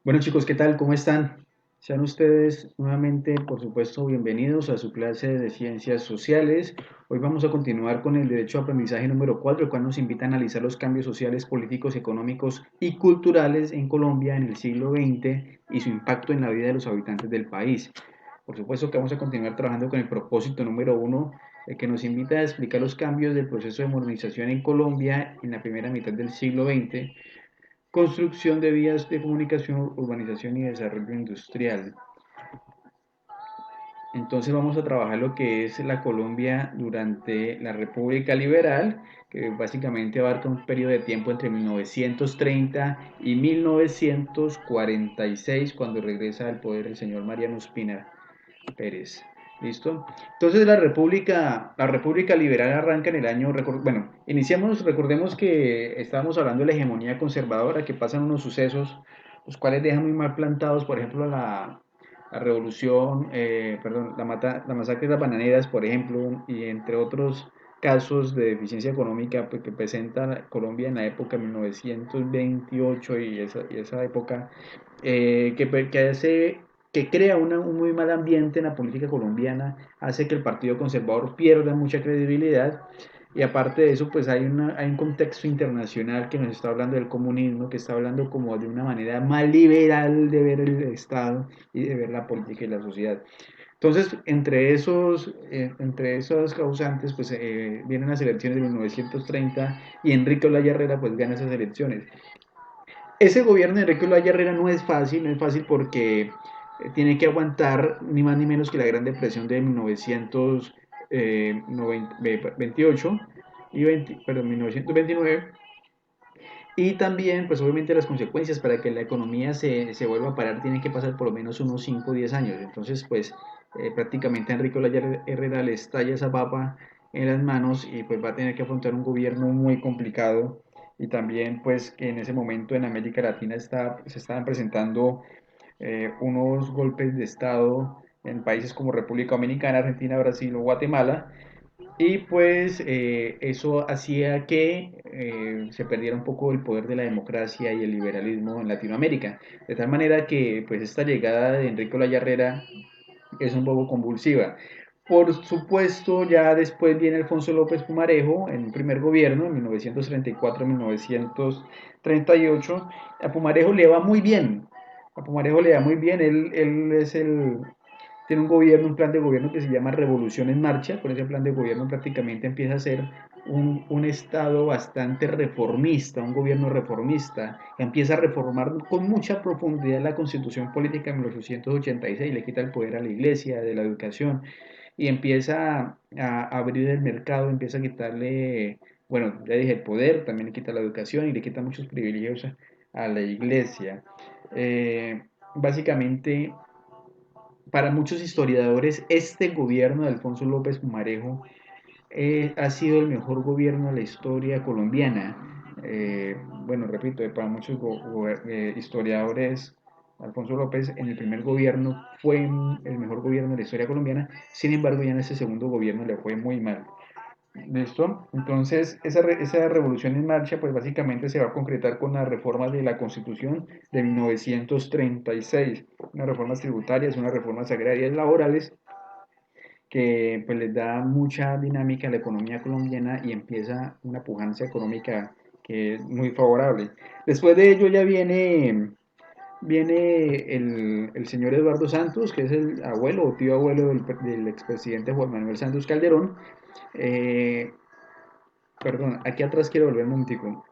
Bueno chicos, ¿qué tal? ¿Cómo están? Sean ustedes nuevamente, por supuesto, bienvenidos a su clase de Ciencias Sociales. Hoy vamos a continuar con el derecho a aprendizaje número 4, el cual nos invita a analizar los cambios sociales, políticos, económicos y culturales en Colombia en el siglo XX y su impacto en la vida de los habitantes del país. Por supuesto que vamos a continuar trabajando con el propósito número 1, el que nos invita a explicar los cambios del proceso de modernización en Colombia en la primera mitad del siglo XX, construcción de vías de comunicación, urbanización y desarrollo industrial. Entonces vamos a trabajar lo que es la Colombia durante la República Liberal, que básicamente abarca un periodo de tiempo entre 1930 y 1946, cuando regresa al poder el señor Mariano Espina Pérez. ¿Listo? Entonces la República Liberal arranca en el año, bueno, recordemos que estábamos hablando de la hegemonía conservadora, que pasan unos sucesos, los cuales dejan muy mal plantados, por ejemplo, la revolución, perdón, la masacre de las bananeras, por ejemplo, y entre otros casos de deficiencia económica pues, que presenta Colombia en la época de 1928 y esa época, que hace que crea un muy mal ambiente en la política colombiana, hace que el Partido Conservador pierda mucha credibilidad y aparte de eso, pues hay un contexto internacional que nos está hablando del comunismo, que está hablando como de una manera más liberal de ver el Estado y de ver la política y la sociedad. Entonces, entre esos causantes, pues vienen las elecciones de 1930 y Enrique Olaya Herrera pues gana esas elecciones. Ese gobierno de Enrique Olaya Herrera no es fácil porque tiene que aguantar ni más ni menos que la Gran Depresión de 1928 y 1929 y también, pues obviamente las consecuencias para que la economía se vuelva a parar tienen que pasar por lo menos unos 5 o 10 años. Entonces, pues prácticamente a Enrique Olaya Herrera le estalla esa papa en las manos y pues va a tener que afrontar un gobierno muy complicado. Y también, pues que en ese momento en América Latina se estaban presentando unos golpes de Estado en países como República Dominicana, Argentina, Brasil o Guatemala, y pues eso hacía que se perdiera un poco el poder de la democracia y el liberalismo en Latinoamérica. De tal manera que pues esta llegada de Enrique Olaya Herrera es un poco convulsiva. Por supuesto, ya después viene Alfonso López Pumarejo en un primer gobierno, en 1934-1938. A Pumarejo le va muy bien. A Pumarejo le va muy bien. Tiene un plan de gobierno que se llama Revolución en Marcha. Con ese plan de gobierno prácticamente empieza a ser un Estado bastante reformista, un gobierno reformista, que empieza a reformar con mucha profundidad la Constitución Política en 1886, le quita el poder a la Iglesia, de la educación, y empieza a abrir el mercado, empieza a quitarle, bueno, ya dije, el poder, también le quita la educación y le quita muchos privilegios a la Iglesia. Básicamente para muchos historiadores, este gobierno de Alfonso López Pumarejo ha sido el mejor gobierno de la historia colombiana. Bueno, repito, para muchos historiadores, Alfonso López en el primer gobierno fue el mejor gobierno de la historia colombiana, sin embargo ya en ese segundo gobierno le fue muy mal. ¿Listo? Entonces, esa revolución en marcha, pues básicamente se va a concretar con la reforma de la Constitución de 1936, unas reformas tributarias, unas reformas agrarias laborales, que pues les da mucha dinámica a la economía colombiana y empieza una pujanza económica que es muy favorable. Después de ello ya viene el señor Eduardo Santos, que es el abuelo o tío abuelo del expresidente Juan Manuel Santos Calderón. Eh, Perdón, aquí atrás quiero volver un momentico.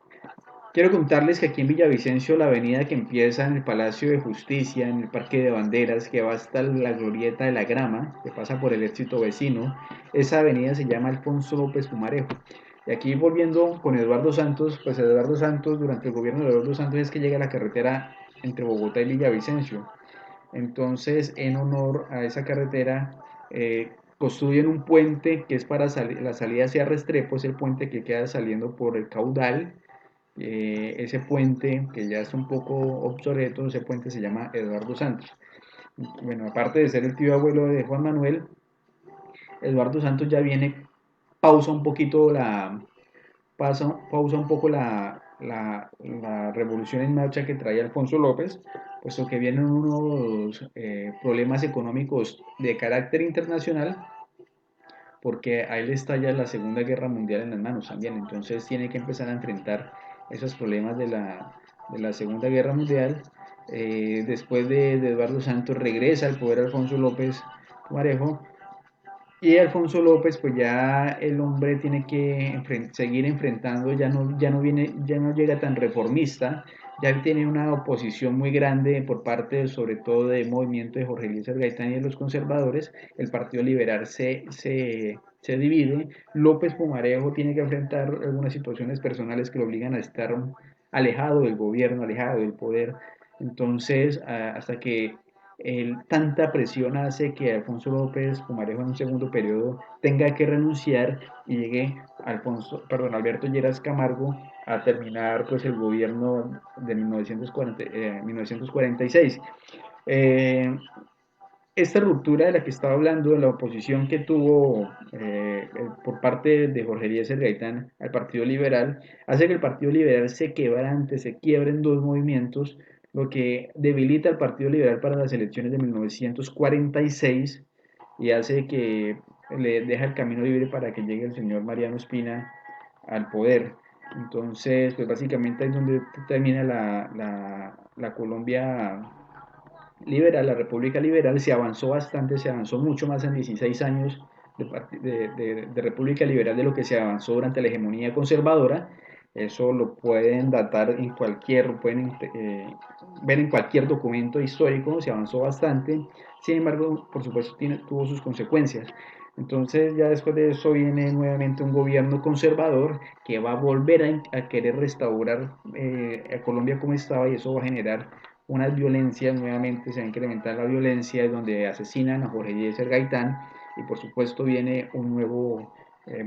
Quiero contarles que aquí en Villavicencio, la avenida que empieza en el Palacio de Justicia, en el Parque de Banderas, que va hasta la Glorieta de la Grama, que pasa por el Éxito Vecino, esa avenida se llama Alfonso López Pumarejo. Y aquí volviendo con Eduardo Santos, pues Eduardo Santos, durante el gobierno de Eduardo Santos es que llega la carretera entre Bogotá y Villavicencio. Entonces, en honor a esa carretera, construyen un puente que es para la salida hacia Restrepo, es el puente que queda saliendo por el caudal. Ese puente, que ya es un poco obsoleto, ese puente se llama Eduardo Santos. Bueno, aparte de ser el tío abuelo de Juan Manuel, Eduardo Santos ya viene, pausa un poquito pausa un poco la revolución en marcha que trae Alfonso López, puesto que vienen unos problemas económicos de carácter internacional, porque a él estalla la Segunda Guerra Mundial en las manos también, entonces tiene que empezar a enfrentar esos problemas de la Segunda Guerra Mundial. Después de Eduardo Santos regresa al poder Alfonso López Pumarejo, y Alfonso López, pues ya el hombre tiene que seguir enfrentando, ya no llega tan reformista, ya tiene una oposición muy grande por parte, sobre todo, del movimiento de Jorge Eliezer Gaitán y de los conservadores. El Partido Liberal se divide. López Pumarejo tiene que enfrentar algunas situaciones personales que lo obligan a estar alejado del gobierno, alejado del poder. Entonces, hasta que tanta presión hace que Alfonso López Pumarejo en un segundo periodo tenga que renunciar y llegue Alberto Lleras Camargo a terminar pues el gobierno de 1946. Eh, esta ruptura de la que estaba hablando, la oposición que tuvo por parte de Jorge Eliezer Gaitán al Partido Liberal, hace que el Partido Liberal se quebrante, se quiebre en dos movimientos, lo que debilita al Partido Liberal para las elecciones de 1946 y hace que le deja el camino libre para que llegue el señor Mariano Espina al poder. Entonces, pues básicamente es donde termina la Colombia liberal, la República Liberal. Se avanzó bastante, se avanzó mucho más en 16 años de República Liberal de lo que se avanzó durante la hegemonía conservadora. Eso lo pueden datar en pueden ver en cualquier documento histórico, se avanzó bastante. Sin embargo, por supuesto, tuvo sus consecuencias. Entonces, ya después de eso viene nuevamente un gobierno conservador que va a volver a querer restaurar a Colombia como estaba, y eso va a generar unas violencias. Nuevamente se va a incrementar la violencia, donde asesinan a Jorge Eliezer Gaitán, y por supuesto viene un nuevo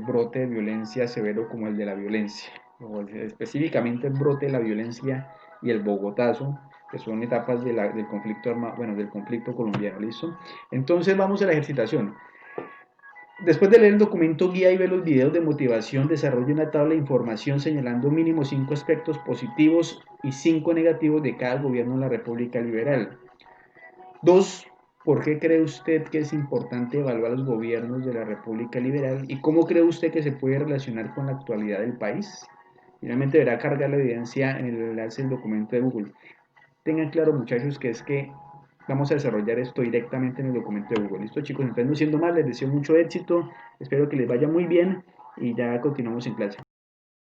brote de violencia severo como el de la violencia, o específicamente el brote de la violencia y el Bogotazo, que son etapas del conflicto armado, bueno, del conflicto colombiano. ¿Listo? Entonces vamos a la ejercitación. Después de leer el documento guía y ver los videos de motivación, desarrolle una tabla de información señalando mínimo 5 aspectos positivos y 5 negativos de cada gobierno de la República Liberal. 2. ¿Por qué cree usted que es importante evaluar los gobiernos de la República Liberal y cómo cree usted que se puede relacionar con la actualidad del país? Finalmente deberá cargar la evidencia en el enlace del documento de Google. Tengan claro, muchachos, que es que vamos a desarrollar esto directamente en el documento de Google. ¿Listo, chicos? Entonces, no siendo más, les deseo mucho éxito, espero que les vaya muy bien y ya continuamos en clase.